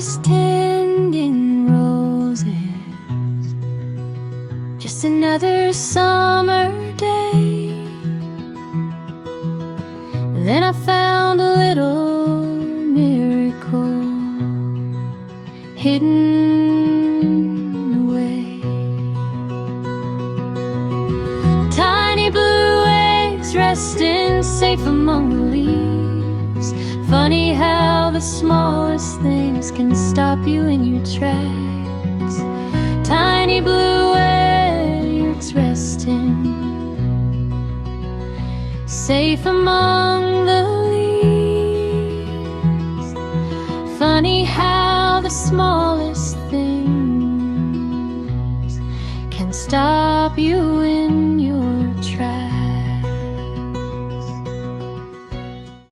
flowers tending roses, just another summer day. Then I found a little miracle hidden away. Tiny blue eggs resting safe among the leaves. Funny how the smallest things can stop you in your tracks. Tiny blue eggs resting safe among the leaves. Funny how the smallest things can stop you in